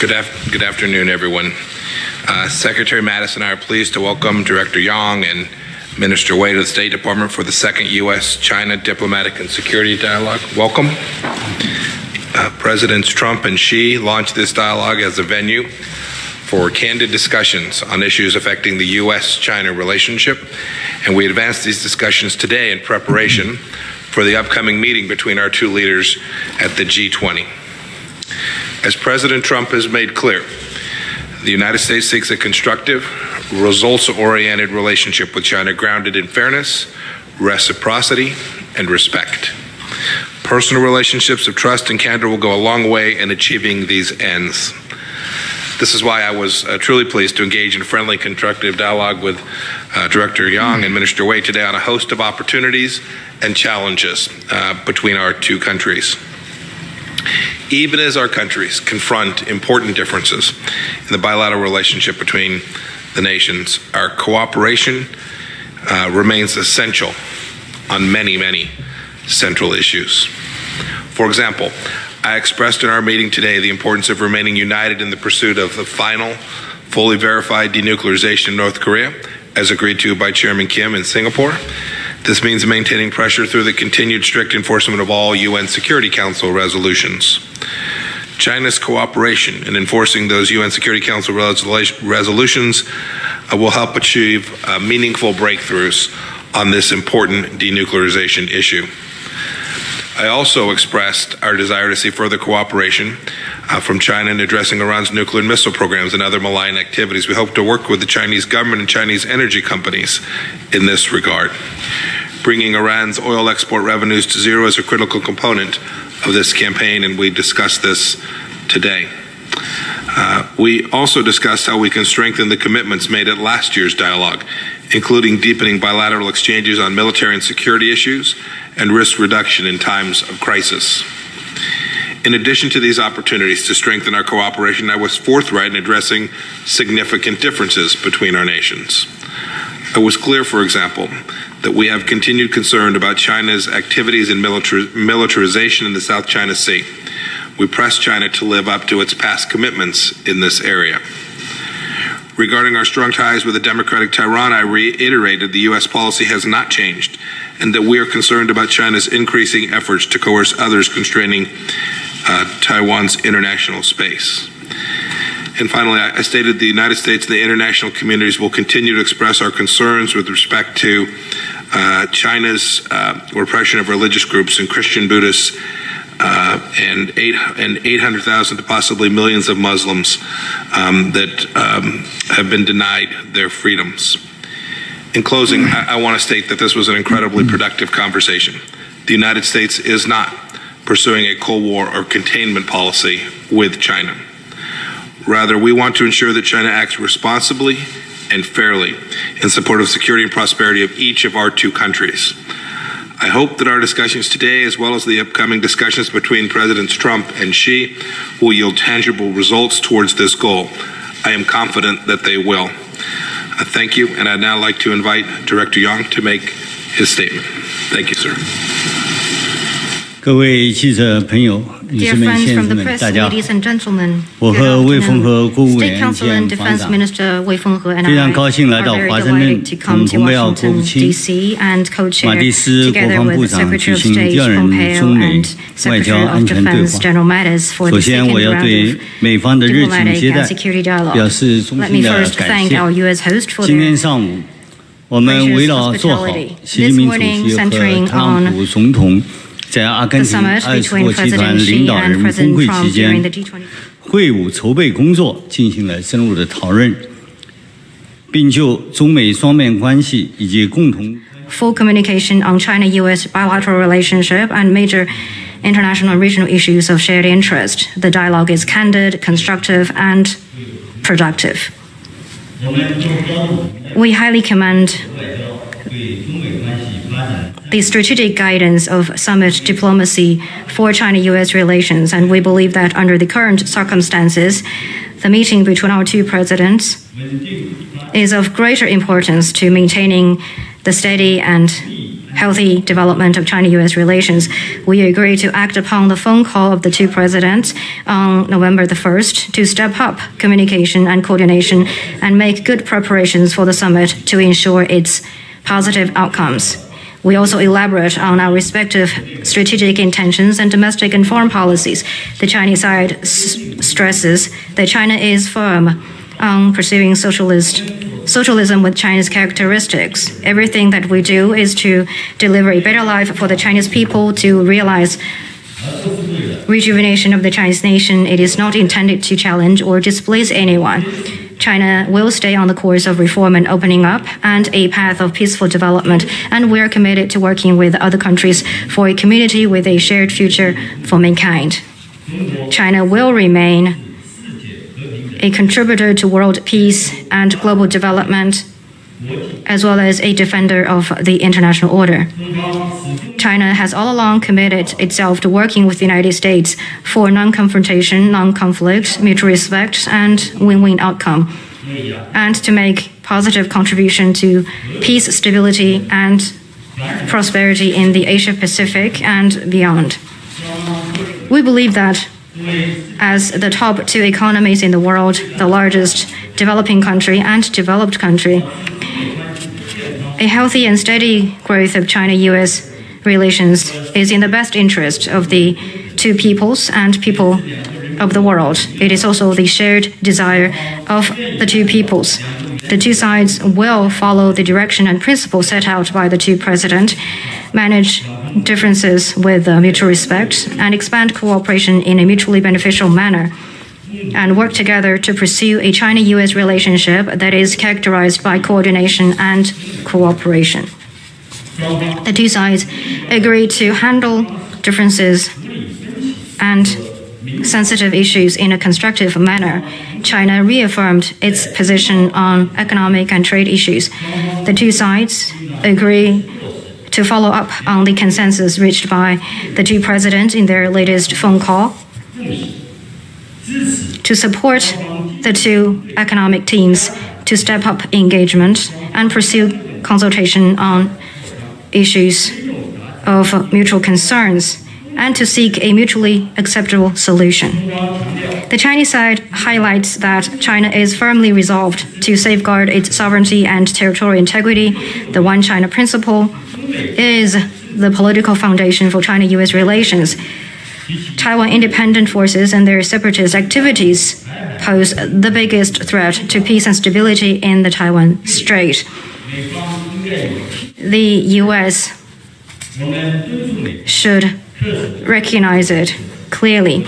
Good afternoon, everyone. Secretary Mattis and I are pleased to welcome Director Yang and Minister Wei to the State Department for the second U.S.-China Diplomatic and Security Dialogue. Welcome. Presidents Trump and Xi launched this dialogue as a venue for candid discussions on issues affecting the U.S.-China relationship, and we advanced these discussions today in preparation for the upcoming meeting between our two leaders at the G20. As President Trump has made clear, the United States seeks a constructive, results-oriented relationship with China grounded in fairness, reciprocity, and respect. Personal relationships of trust and candor will go a long way in achieving these ends. This is why I was truly pleased to engage in friendly, constructive dialogue with Director Yang and Minister Wei today on a host of opportunities and challenges between our two countries. Even as our countries confront important differences in the bilateral relationship between the nations, our cooperation remains essential on many, many central issues. For example, I expressed in our meeting today the importance of remaining united in the pursuit of the final, fully verified denuclearization of North Korea, as agreed to by Chairman Kim in Singapore. This means maintaining pressure through the continued strict enforcement of all UN Security Council resolutions. China's cooperation in enforcing those UN Security Council resolutions will help achieve meaningful breakthroughs on this important denuclearization issue. I also expressed our desire to see further cooperation from China in addressing Iran's nuclear and missile programs and other malign activities. We hope to work with the Chinese government and Chinese energy companies in this regard. Bringing Iran's oil export revenues to zero is a critical component of this campaign, and we discussed this today. We also discussed how we can strengthen the commitments made at last year's dialogue, including deepening bilateral exchanges on military and security issues and risk reduction in times of crisis. In addition to these opportunities to strengthen our cooperation, I was forthright in addressing significant differences between our nations. I was clear, for example, that we have continued concern about China's activities in militarization in the South China Sea. We pressed China to live up to its past commitments in this area. Regarding our strong ties with the democratic Tehran, I reiterated the U.S. policy has not changed and that we are concerned about China's increasing efforts to coerce others constraining Taiwan's international space. And finally, I stated the United States and the international communities will continue to express our concerns with respect to China's repression of religious groups and Christian, Buddhists, and 800,000 to possibly millions of Muslims that have been denied their freedoms. In closing, I want to state that this was an incredibly productive conversation. The United States is not pursuing a Cold War or containment policy with China. Rather, we want to ensure that China acts responsibly and fairly in support of security and prosperity of each of our two countries. I hope that our discussions today, as well as the upcoming discussions between Presidents Trump and Xi, will yield tangible results towards this goal. I am confident that they will. Thank you, and I'd now like to invite Director Yang to make his statement. Thank you, sir. 各位记者朋友、女士们、先生们，大家好！我和魏凤和国务委员兼防长非常高兴来到华盛顿，同蓬佩奥国务卿、马蒂斯国防部长举行第二轮中美外交安全对话。首先，我要对美方的热情接待表示衷心的感谢。今天上午，我们围绕做好习近平主席和特朗普总统在阿根廷20国集团领导人峰会期间会晤筹备工作进行了深入的讨论，并就中美双边关系以及共同 full communication on China-U.S. bilateral relationship and major international and regional issues of shared interest. The dialogue is candid, constructive, and productive. We highly commend the strategic guidance of summit diplomacy for China-U.S. relations, and we believe that under the current circumstances, the meeting between our two presidents is of greater importance to maintaining the steady and healthy development of China-U.S. relations. We agree to act upon the phone call of the two presidents on November the 1st to step up communication and coordination and make good preparations for the summit to ensure its positive outcomes. We also elaborate on our respective strategic intentions and domestic and foreign policies. The Chinese side stresses that China is firm on pursuing socialism with Chinese characteristics. Everything that we do is to deliver a better life for the Chinese people, to realize rejuvenation of the Chinese nation. It is not intended to challenge or displease anyone. China will stay on the course of reform and opening up and a path of peaceful development, and we are committed to working with other countries for a community with a shared future for mankind. China will remain a contributor to world peace and global development, as well as a defender of the international order. China has all along committed itself to working with the United States for non-confrontation, non-conflict, mutual respect, and win-win outcome, and to make positive contribution to peace, stability, and prosperity in the Asia-Pacific and beyond. We believe that as the top two economies in the world, the largest developing country and developed country, a healthy and steady growth of China-U.S. relations is in the best interest of the two peoples and people of the world. It is also the shared desire of the two peoples. The two sides will follow the direction and principles set out by the two presidents, manage differences with mutual respect, and expand cooperation in a mutually beneficial manner, and work together to pursue a China-U.S. relationship that is characterized by coordination and cooperation. The two sides agreed to handle differences and sensitive issues in a constructive manner. China reaffirmed its position on economic and trade issues. The two sides agree to follow up on the consensus reached by the two presidents in their latest phone call, to support the two economic teams to step up engagement and pursue consultation on issues of mutual concerns, and to seek a mutually acceptable solution. The Chinese side highlights that China is firmly resolved to safeguard its sovereignty and territorial integrity. The One China principle is the political foundation for China-U.S. relations. Taiwan independent forces and their separatist activities pose the biggest threat to peace and stability in the Taiwan Strait. The U.S. should recognize it clearly.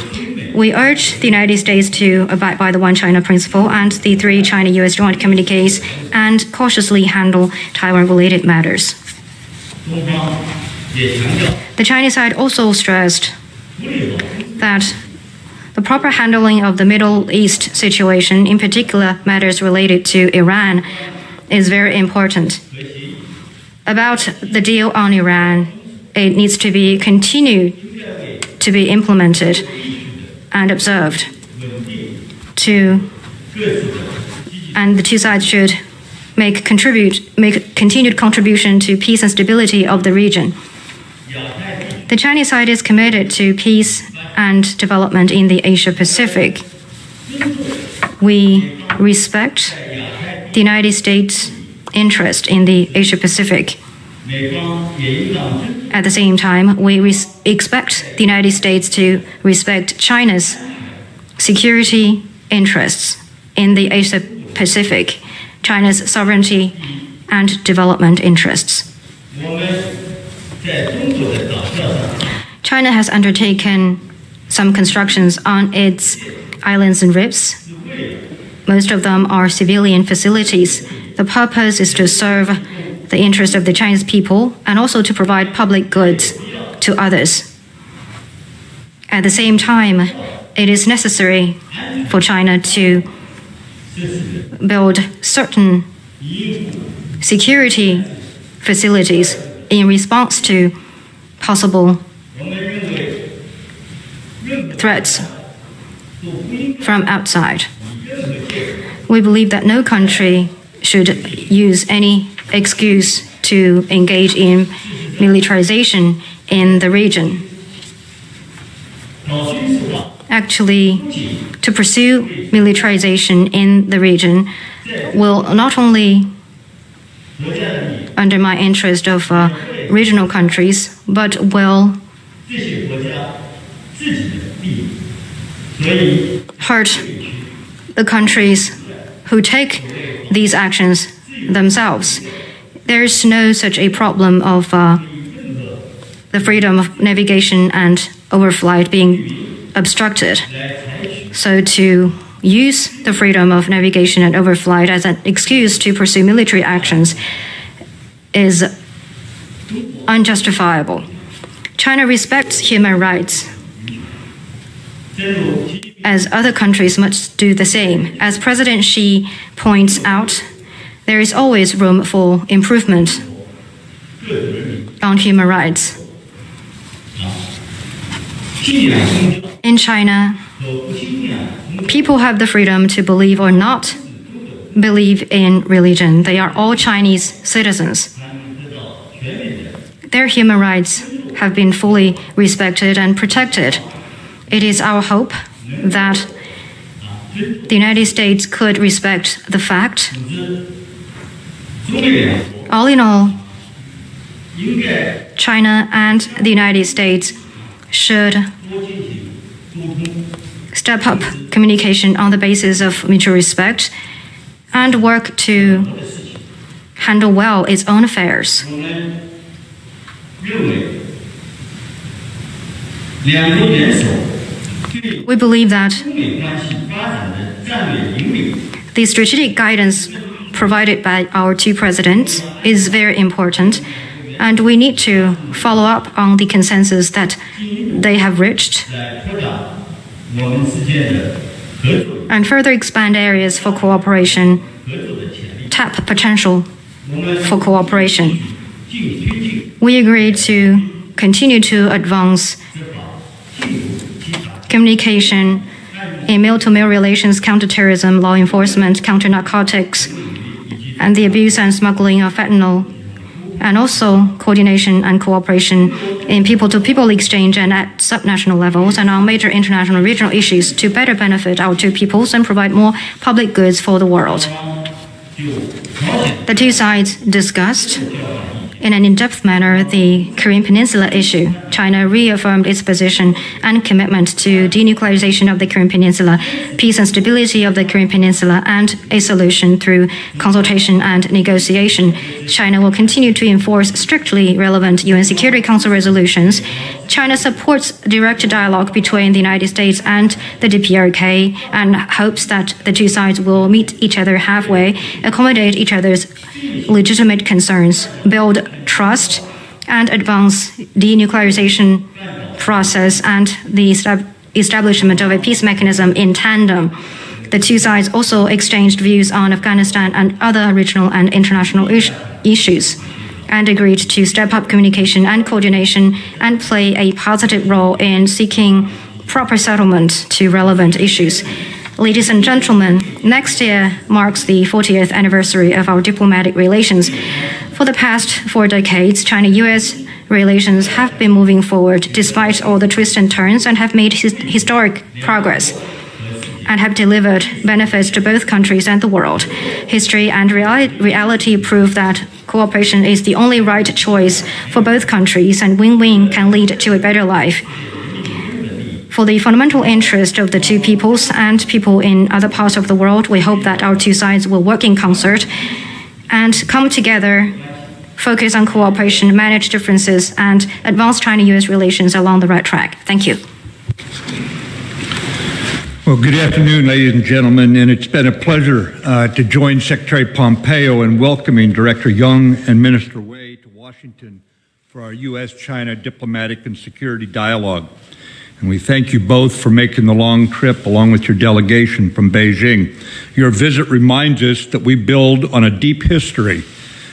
We urge the United States to abide by the One China principle and the 3 China-U.S. joint communiques and cautiously handle Taiwan-related matters. The Chinese side also stressed that the proper handling of the Middle East situation, in particular matters related to Iran, is very important. About the deal on Iran, it needs to be continued to be implemented and observed. And the two sides should make continued contribution to peace and stability of the region. The Chinese side is committed to peace and development in the Asia-Pacific. We respect the United States' interest in the Asia-Pacific. At the same time, we expect the United States to respect China's security interests in the Asia-Pacific, China's sovereignty and development interests. China has undertaken some constructions on its islands and reefs. Most of them are civilian facilities. The purpose is to serve the interest of the Chinese people and also to provide public goods to others. At the same time, it is necessary for China to build certain security facilities in response to possible threats from outside. We believe that no country should use any excuse to engage in militarization in the region. Actually, to pursue militarization in the region will not only undermine interest of regional countries, but will hurt the countries who take these actions themselves. There is no such a problem of the freedom of navigation and overflight being obstructed. So to use the freedom of navigation and overflight as an excuse to pursue military actions is unjustifiable. China respects human rights, as other countries must do the same. As President Xi points out, there is always room for improvement on human rights. In China, people have the freedom to believe or not believe in religion. They are all Chinese citizens. Their human rights have been fully respected and protected. It is our hope that the United States could respect the fact. All in all, China and the United States should step up communication on the basis of mutual respect and work to handle well its own affairs. We believe that the strategic guidance provided by our two presidents is very important, and we need to follow up on the consensus that they have reached and further expand areas for cooperation, tap potential for cooperation. We agree to continue to advance communication in male-to-male relations, counterterrorism, law enforcement, counter-narcotics, and the abuse and smuggling of fentanyl, and also coordination and cooperation in people-to-people exchange and at subnational levels and on major international and regional issues to better benefit our two peoples and provide more public goods for the world. The two sides discussed in an in-depth manner the Korean Peninsula issue. China reaffirmed its position and commitment to denuclearization of the Korean Peninsula, peace and stability of the Korean Peninsula, and a solution through consultation and negotiation. China will continue to enforce strictly relevant UN Security Council resolutions. China supports direct dialogue between the United States and the DPRK and hopes that the two sides will meet each other halfway, accommodate each other's legitimate concerns, build trust, and advance denuclearization process and the establishment of a peace mechanism in tandem. The two sides also exchanged views on Afghanistan and other regional and international issues and agreed to step up communication and coordination and play a positive role in seeking proper settlement to relevant issues. Ladies and gentlemen, next year marks the 40th anniversary of our diplomatic relations. For the past 4 decades, China-US relations have been moving forward despite all the twists and turns and have made historic progress and have delivered benefits to both countries and the world. History and reality prove that cooperation is the only right choice for both countries, and win-win can lead to a better life. For the fundamental interest of the two peoples and people in other parts of the world, we hope that our two sides will work in concert and come together, focus on cooperation, manage differences, and advance China-US relations along the right track. Thank you. Well, good afternoon, ladies and gentlemen, and it's been a pleasure to join Secretary Pompeo in welcoming Director Young and Minister Wei to Washington for our U.S.-China diplomatic and security dialogue. And we thank you both for making the long trip along with your delegation from Beijing. Your visit reminds us that we build on a deep history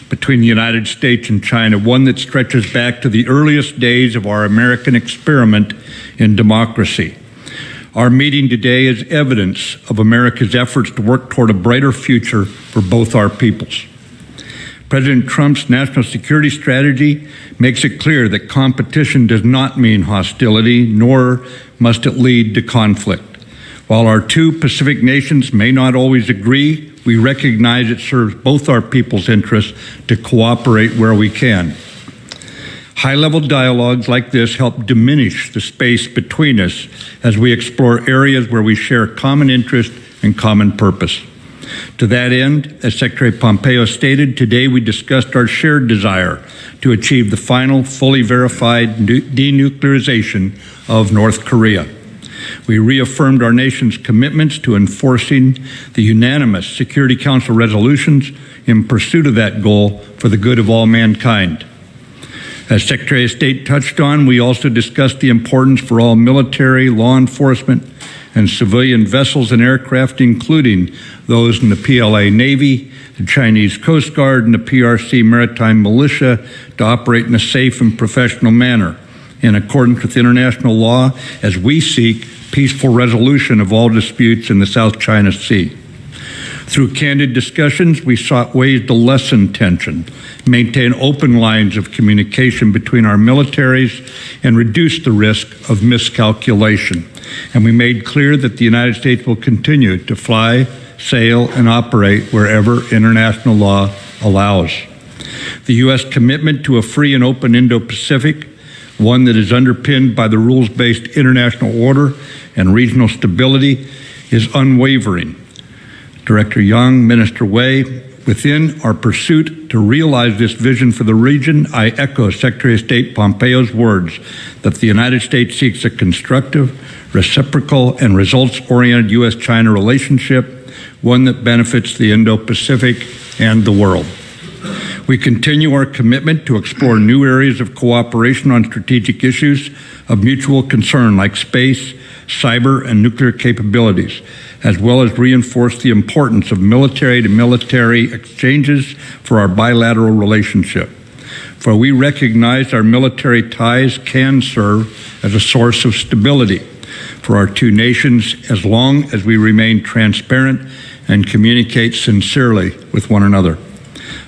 between the United States and China, one that stretches back to the earliest days of our American experiment in democracy. Our meeting today is evidence of America's efforts to work toward a brighter future for both our peoples. President Trump's national security strategy makes it clear that competition does not mean hostility, nor must it lead to conflict. While our two Pacific nations may not always agree, we recognize it serves both our people's interests to cooperate where we can. High-level dialogues like this help diminish the space between us as we explore areas where we share common interest and common purpose. To that end, as Secretary Pompeo stated, today we discussed our shared desire to achieve the final, fully verified denuclearization of North Korea. We reaffirmed our nation's commitments to enforcing the unanimous Security Council resolutions in pursuit of that goal for the good of all mankind. As Secretary of State touched on, we also discussed the importance for all military, law enforcement, and civilian vessels and aircraft, including those in the PLA Navy, the Chinese Coast Guard, and the PRC Maritime Militia, to operate in a safe and professional manner in accordance with international law as we seek peaceful resolution of all disputes in the South China Sea. Through candid discussions, we sought ways to lessen tension, maintain open lines of communication between our militaries, and reduce the risk of miscalculation. And we made clear that the United States will continue to fly, sail, and operate wherever international law allows. The U.S. commitment to a free and open Indo-Pacific, one that is underpinned by the rules-based international order and regional stability, is unwavering. Director Young, Minister Wei, within our pursuit to realize this vision for the region, I echo Secretary of State Pompeo's words that the United States seeks a constructive, reciprocal, and results-oriented U.S.-China relationship, one that benefits the Indo-Pacific and the world. We continue our commitment to explore new areas of cooperation on strategic issues of mutual concern like space, cyber, and nuclear capabilities, as well as reinforce the importance of military-to-military exchanges for our bilateral relationship. For we recognize our military ties can serve as a source of stability for our two nations as long as we remain transparent and communicate sincerely with one another.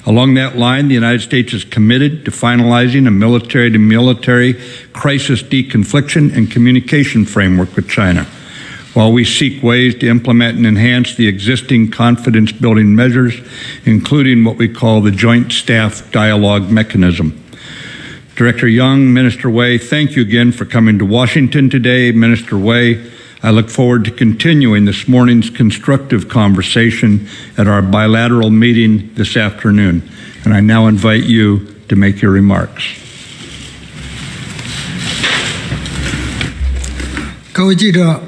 Along that line, the United States is committed to finalizing a military-to-military crisis deconfliction and communication framework with China, while we seek ways to implement and enhance the existing confidence-building measures, including what we call the Joint Staff Dialogue Mechanism. Director Young, Minister Wei, thank you again for coming to Washington today. Minister Wei, I look forward to continuing this morning's constructive conversation at our bilateral meeting this afternoon. And I now invite you to make your remarks. 各位记者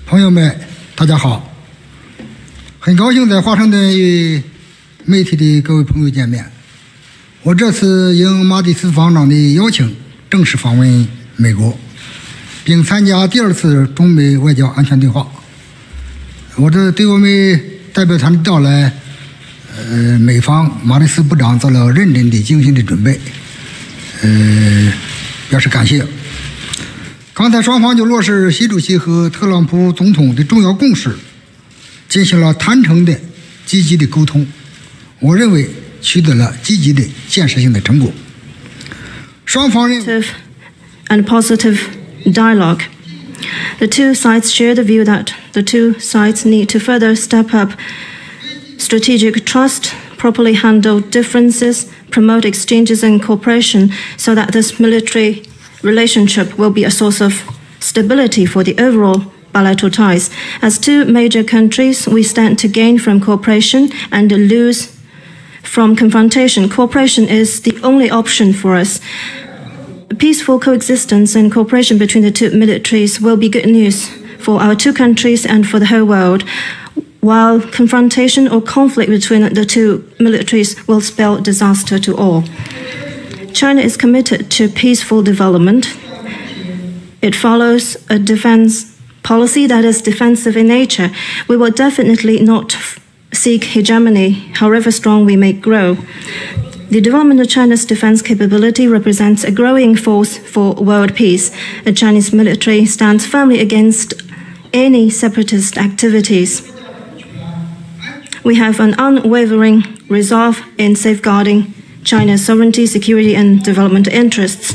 朋友们，大家好！很高兴在华盛顿与媒体的各位朋友见面。我这次应马蒂斯副行长的邀请，正式访问美国，并参加第二次中美外交安全对话。对我们代表团的到来，美方马蒂斯部长做了认真的、精心的准备，表示感谢。刚才双方就落实习主席和特朗普总统的重要共识，进行了坦诚的、积极的沟通。我认为取得了积极的、建设性的成果。双方认为 and positive dialogue. The two sides share the view that the two sides need to further step up strategic trust, properly handle differences, promote exchanges and cooperation so that this military relationship will be a source of stability for the overall bilateral ties. As two major countries, we stand to gain from cooperation and lose from confrontation. Cooperation is the only option for us. Peaceful coexistence and cooperation between the two militaries will be good news for our two countries and for the whole world, while confrontation or conflict between the two militaries will spell disaster to all. China is committed to peaceful development. It follows a defense policy that is defensive in nature. We will definitely not seek hegemony, however strong we may grow. The development of China's defense capability represents a growing force for world peace. The Chinese military stands firmly against any separatist activities. We have an unwavering resolve in safeguarding China's sovereignty, security, and development interests.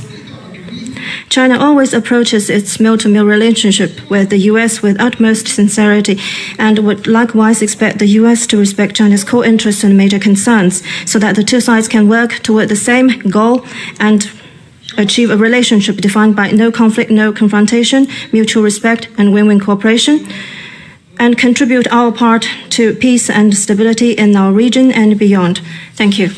China always approaches its mill-to-mill relationship with the U.S. with utmost sincerity and would likewise expect the U.S. to respect China's core interests and major concerns so that the two sides can work toward the same goal and achieve a relationship defined by no conflict, no confrontation, mutual respect, and win-win cooperation, and contribute our part to peace and stability in our region and beyond. Thank you.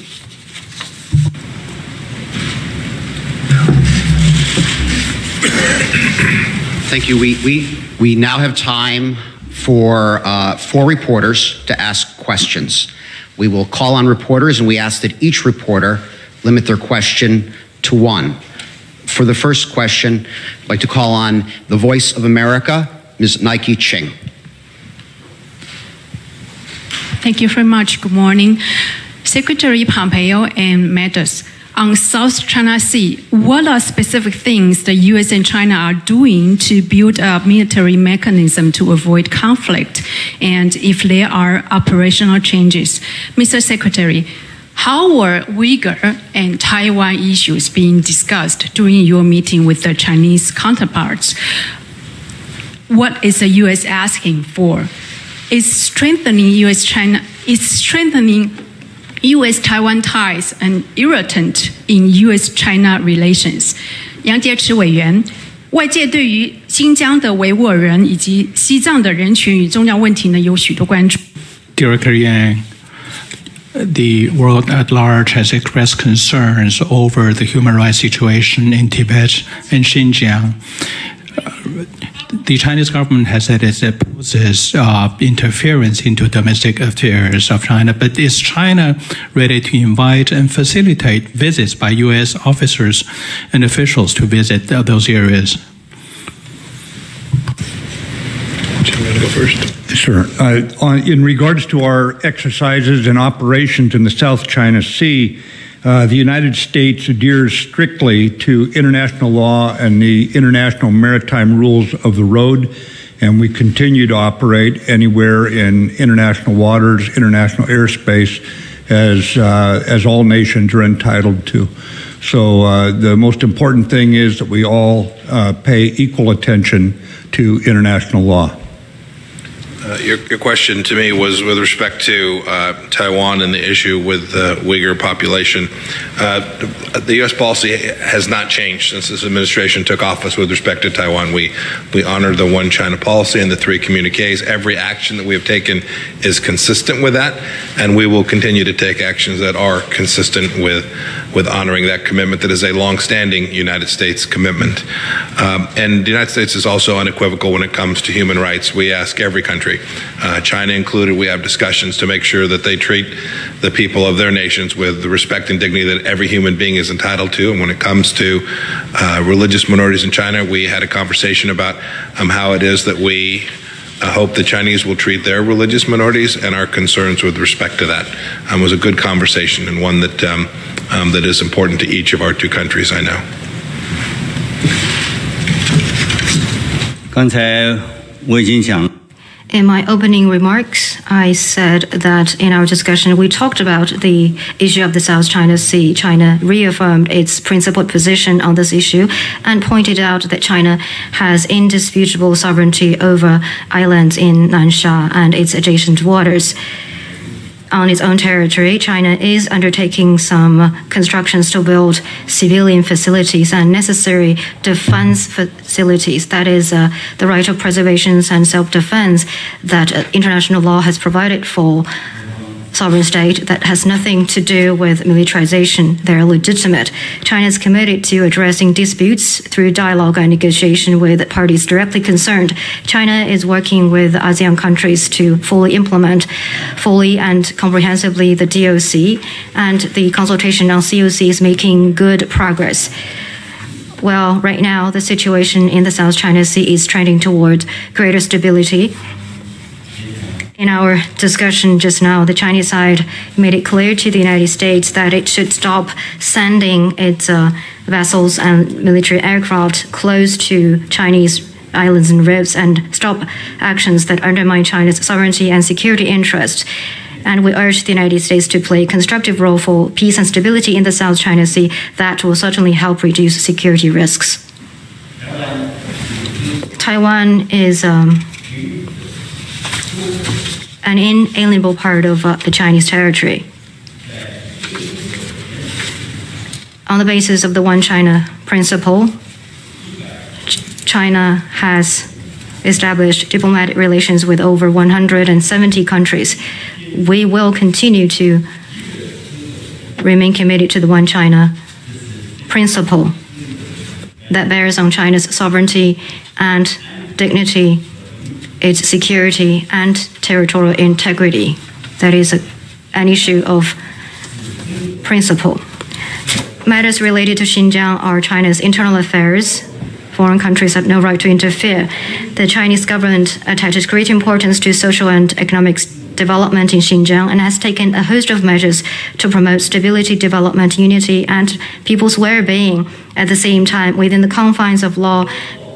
Thank you. We now have time for 4 reporters to ask questions. We will call on reporters, and we ask that each reporter limit their question to 1. For the first question, I'd like to call on the Voice of America, Ms. Nike Ching. Thank you very much. Good morning. Secretary Pompeo and Meadows. On South China Sea, what are specific things the U.S. and China are doing to build a military mechanism to avoid conflict? And if there are operational changes? Mr. Secretary, how were Uyghur and Taiwan issues being discussed during your meeting with the Chinese counterparts? What is the U.S. asking for? Is strengthening U.S.-Taiwan ties an irritant in U.S.-China relations? 杨洁篪委员，外界对于新疆的维吾尔人以及西藏的人权与宗教问题呢有许多关注。Director Yang, the world at large has expressed concerns over the human rights situation in Tibet and Xinjiang. The Chinese government has said it opposes interference into domestic affairs of China, but is China ready to invite and facilitate visits by U.S. officers and officials to visit those areas? Do you want to go first? Sure. In regards to our exercises and operations in the South China Sea, the United States adheres strictly to international law and the international maritime rules of the road, and we continue to operate anywhere in international waters, international airspace, as all nations are entitled to. So the most important thing is that we all pay equal attention to international law. Your question to me was with respect to Taiwan and the issue with the Uyghur population. The U.S. policy has not changed since this administration took office with respect to Taiwan. We honor the One China policy and the 3 communiques. Every action that we have taken is consistent with that, and we will continue to take actions that are consistent with honoring that commitment that is a long-standing United States commitment. And the United States is also unequivocal when it comes to human rights. We ask every country, China included, we have discussions to make sure that they treat the people of their nations with the respect and dignity that every human being is entitled to. And when it comes to religious minorities in China, we had a conversation about how it is that we hope the Chinese will treat their religious minorities and our concerns with respect to that. It was a good conversation and one that that is important to each of our 2 countries, I know. 刚才我已经讲。 In my opening remarks, I said that in our discussion, we talked about the issue of the South China Sea. China reaffirmed its principled position on this issue and pointed out that China has indisputable sovereignty over islands in Nansha and its adjacent waters. On its own territory, China is undertaking some constructions to build civilian facilities and necessary defense facilities. That is the right of preservation and self-defense that international law has provided for sovereign state that has nothing to do with militarization. They're legitimate. China is committed to addressing disputes through dialogue and negotiation with parties directly concerned. China is working with ASEAN countries to fully implement and comprehensively the DOC, and the consultation on COC is making good progress. Well, right now, the situation in the South China Sea is trending toward greater stability. In our discussion just now, the Chinese side made it clear to the United States that it should stop sending its vessels and military aircraft close to Chinese islands and rivers and stop actions that undermine China's sovereignty and security interests. And we urge the United States to play a constructive role for peace and stability in the South China Sea. That will certainly help reduce security risks. Taiwan is an inalienable part of the Chinese territory. On the basis of the One China principle, China has established diplomatic relations with over 170 countries. We will continue to remain committed to the One China principle that bears on China's sovereignty and dignity, its security and territorial integrity. That is an issue of principle. Matters related to Xinjiang are China's internal affairs. Foreign countries have no right to interfere. The Chinese government attaches great importance to social and economic development in Xinjiang and has taken a host of measures to promote stability, development, unity, and people's well-being. At the same time, within the confines of law,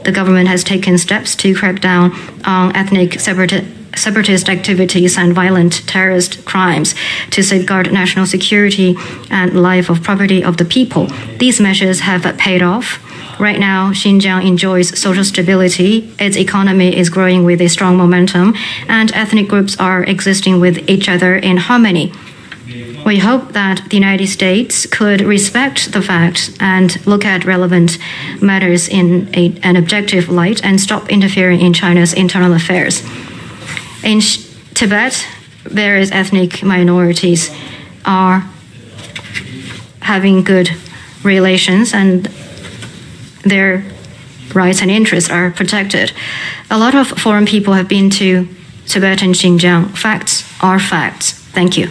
the government has taken steps to crack down on ethnic separatist activities and violent terrorist crimes to safeguard national security and life of property of the people. These measures have paid off. Right now, Xinjiang enjoys social stability, its economy is growing with a strong momentum, and ethnic groups are existing with each other in harmony. We hope that the United States could respect the fact and look at relevant matters in an objective light and stop interfering in China's internal affairs. In Tibet, various ethnic minorities are having good relations and their rights and interests are protected. A lot of foreign people have been to Tibet and Xinjiang. Facts are facts. Thank you.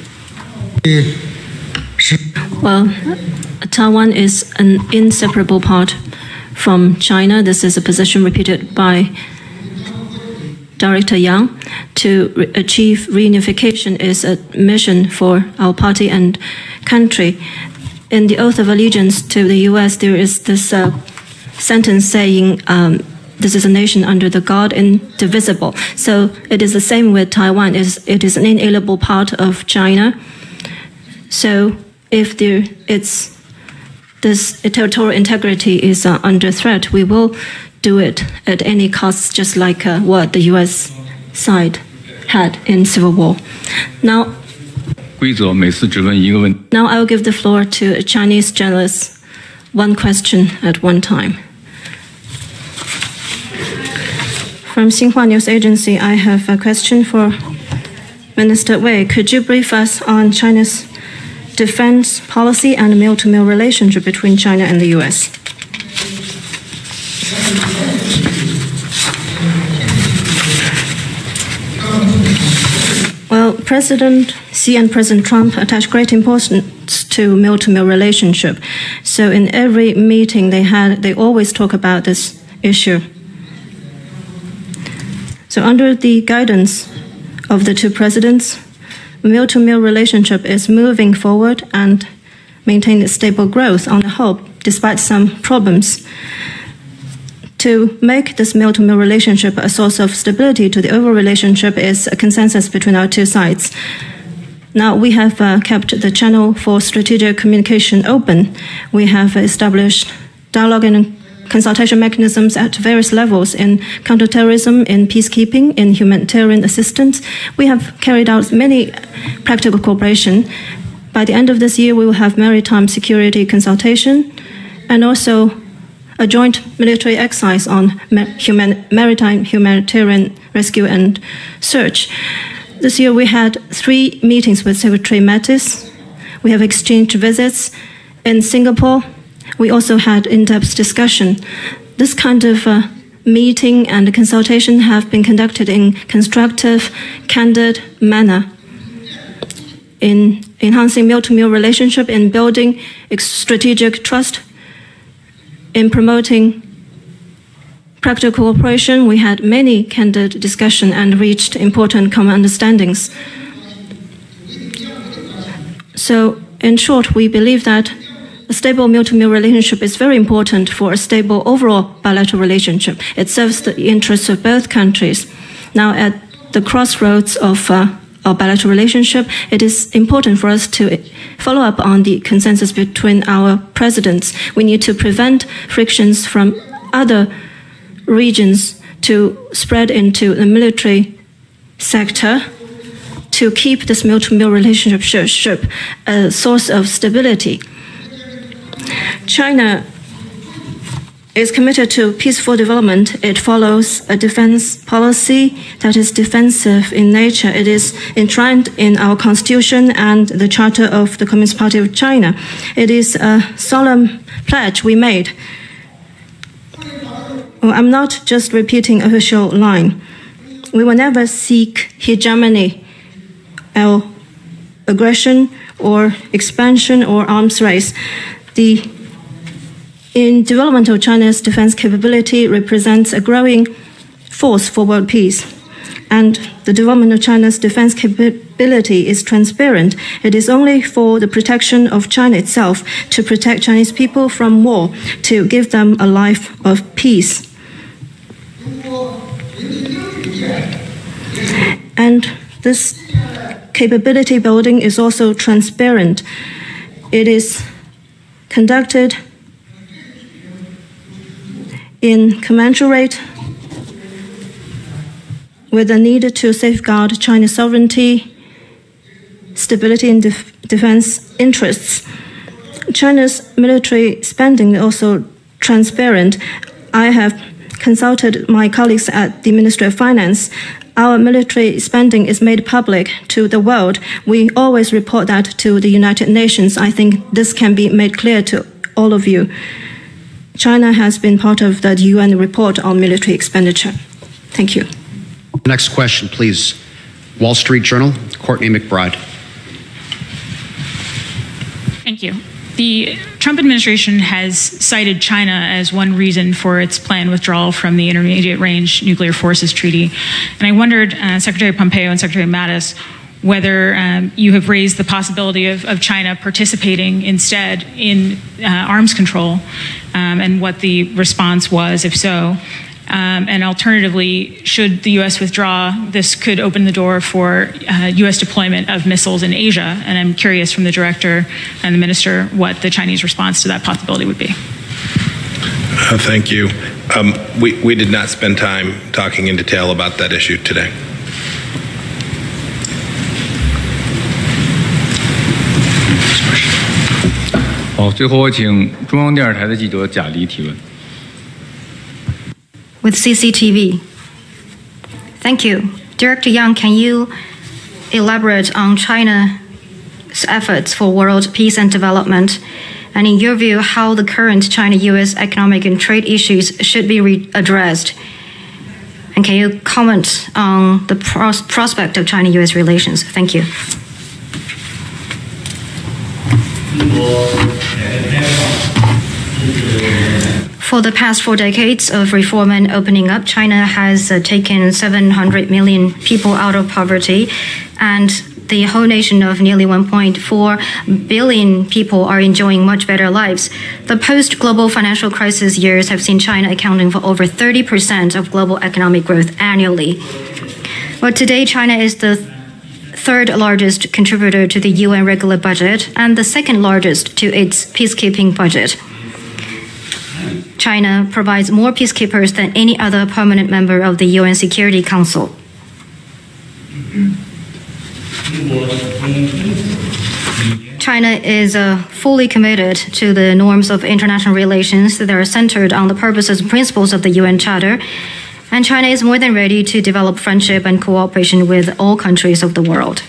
Well, Taiwan is an inseparable part from China. This is a position repeated by Director Yang. To achieve reunification is a mission for our party and country. In the oath of allegiance to the U.S., there is this sentence saying, this is a nation under the God indivisible. So it is the same with Taiwan. It is an inalienable part of China. So if this territorial integrity is under threat, we will do it at any cost, just like what the U.S. side had in Civil War. Now I will give the floor to Chinese journalists, one question at one time. From Xinhua News Agency, I have a question for Minister Wei. Could you brief us on China's defense policy and mil-to-mil relationship between China and the U.S.? Well, President Xi and President Trump attach great importance to mil-to-mil relationship. So in every meeting they always talk about this issue. So under the guidance of the two presidents, mil-to-mil relationship is moving forward and maintaining stable growth on the whole, despite some problems. To make this mil-to-mil relationship a source of stability to the overall relationship is a consensus between our two sides. Now we have kept the channel for strategic communication open. We have established dialogue and consultation mechanisms at various levels in counterterrorism, in peacekeeping, in humanitarian assistance. We have carried out many practical cooperation. By the end of this year, we will have maritime security consultation and also a joint military exercise on maritime humanitarian rescue and search. This year we had 3 meetings with Secretary Mattis. We have exchanged visits in Singapore. We also had in-depth discussion. This kind of meeting and consultation have been conducted in constructive, candid manner, in enhancing mil-to-mil relationship, in building strategic trust, in promoting practical cooperation. We had many candid discussions and reached important common understandings. So, in short, we believe that a stable mil-to-mil relationship is very important for a stable overall bilateral relationship. It serves the interests of both countries. Now, at the crossroads of our bilateral relationship, it is important for us to follow up on the consensus between our presidents. We need to prevent frictions from other regions to spread into the military sector, to keep this mil-to-mil relationship a source of stability. China is committed to peaceful development. It follows a defense policy that is defensive in nature. It is enshrined in our constitution and the charter of the Communist Party of China. It is a solemn pledge we made. Well, I'm not just repeating official line. We will never seek hegemony, or aggression, or expansion, or arms race. In development of China's defense capability represents a growing force for world peace. And the development of China's defense capability is transparent. It is only for the protection of China itself, to protect Chinese people from war, to give them a life of peace. And this capability building is also transparent. It is conducted in commensurate with the need to safeguard China's sovereignty, stability, and defense interests. China's military spending is also transparent. I have consulted my colleagues at the Ministry of Finance. Our military spending is made public to the world. We always report that to the United Nations. I think this can be made clear to all of you. China has been part of the UN report on military expenditure. Thank you. Next question, please. Wall Street Journal, Courtney McBride. Thank you. The Trump administration has cited China as one reason for its planned withdrawal from the Intermediate Range Nuclear Forces Treaty. And I wondered, Secretary Pompeo and Secretary Mattis, whether you have raised the possibility of China participating instead in arms control, and what the response was, if so. And alternatively, should the U.S. withdraw, this could open the door for U.S. deployment of missiles in Asia. And I'm curious from the director and the minister what the Chinese response to that possibility would be. Thank you. We did not spend time talking in detail about that issue today. With CCTV. Thank you. Director Yang, can you elaborate on China's efforts for world peace and development? And in your view, how the current China-US economic and trade issues should be addressed? And can you comment on the prospect of China-US relations? Thank you. For the past 4 decades of reform and opening up, China has taken 700 million people out of poverty, and the whole nation of nearly 1.4 billion people are enjoying much better lives. The post-global financial crisis years have seen China accounting for over 30% of global economic growth annually. But today, China is the third largest contributor to the UN regular budget and the second largest to its peacekeeping budget. China provides more peacekeepers than any other permanent member of the UN Security Council. China is fully committed to the norms of international relations that are centered on the purposes and principles of the UN Charter, and China is more than ready to develop friendship and cooperation with all countries of the world.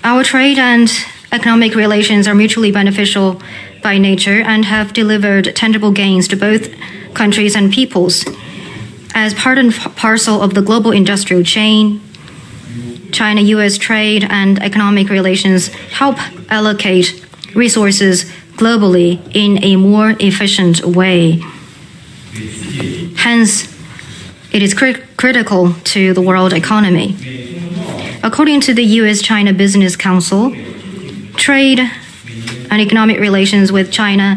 Our trade and economic relations are mutually beneficial by nature and have delivered tangible gains to both countries and peoples. As part and parcel of the global industrial chain, China-US trade and economic relations help allocate resources globally in a more efficient way. Hence, it is critical to the world economy. According to the US-China Business Council, trade and economic relations with China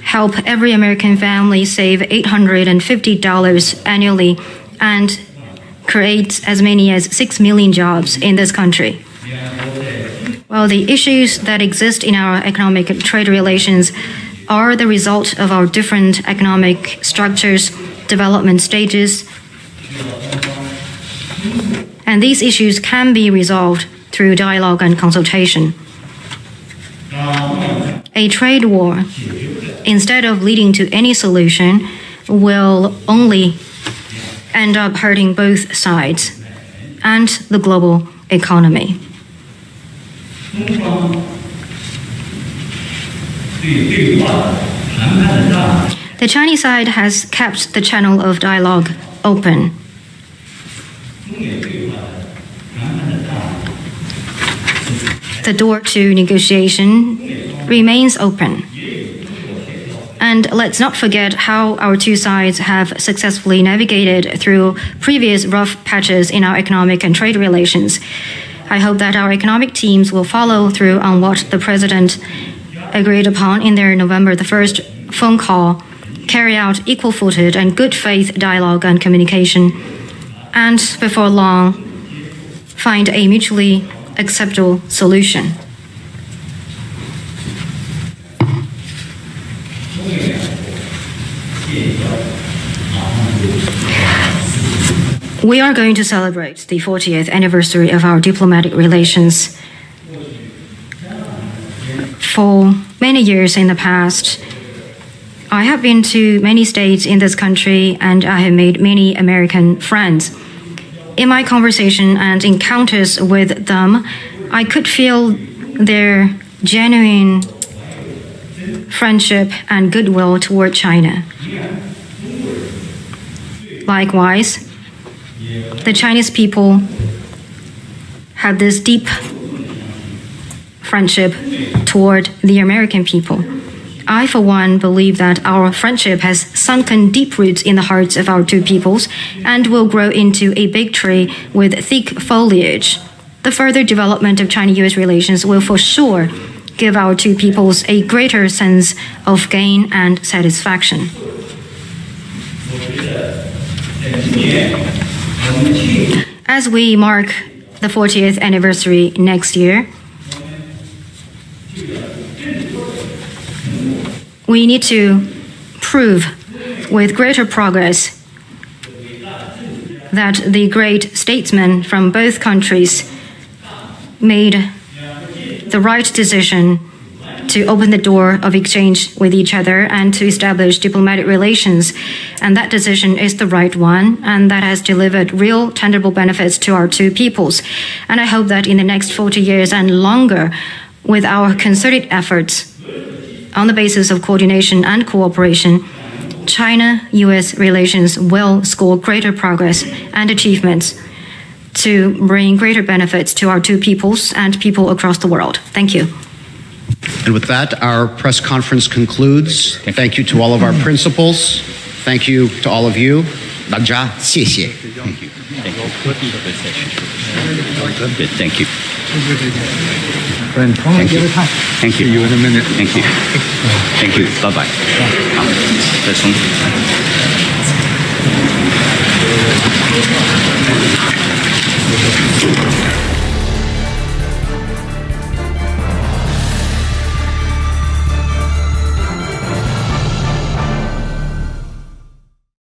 help every American family save $850 annually and create as many as 6 million jobs in this country. Well, the issues that exist in our economic and trade relations are the result of our different economic structures, development stages, and these issues can be resolved through dialogue and consultation. A trade war, instead of leading to any solution, will only end up hurting both sides and the global economy. The Chinese side has kept the channel of dialogue open. The door to negotiation remains open. And let's not forget how our two sides have successfully navigated through previous rough patches in our economic and trade relations. I hope that our economic teams will follow through on what the President agreed upon in their November the 1st phone call, carry out equal-footed and good faith dialogue and communication, and before long, find a mutually acceptable solution. We are going to celebrate the 40th anniversary of our diplomatic relations. For many years in the past, I have been to many states in this country and I have made many American friends. In my conversation and encounters with them, I could feel their genuine friendship and goodwill toward China. Likewise, the Chinese people have this deep friendship toward the American people. I, for one, believe that our friendship has sunken deep roots in the hearts of our two peoples and will grow into a big tree with thick foliage. The further development of China-US relations will for sure give our two peoples a greater sense of gain and satisfaction. As we mark the 40th anniversary next year, we need to prove with greater progress that the great statesmen from both countries made the right decision to open the door of exchange with each other and to establish diplomatic relations. And that decision is the right one, and that has delivered real, tangible benefits to our two peoples. And I hope that in the next 40 years and longer, with our concerted efforts on the basis of coordination and cooperation, China-US relations will score greater progress and achievements to bring greater benefits to our two peoples and people across the world. Thank you. And with that, our press conference concludes. Thank you to all of our principals. Thank you to all of you. 大家谢谢. Thank you. Thank you. Friend, thank you. Thank you. See you in a minute. Thank you. Thank you. Bye-bye. 再松。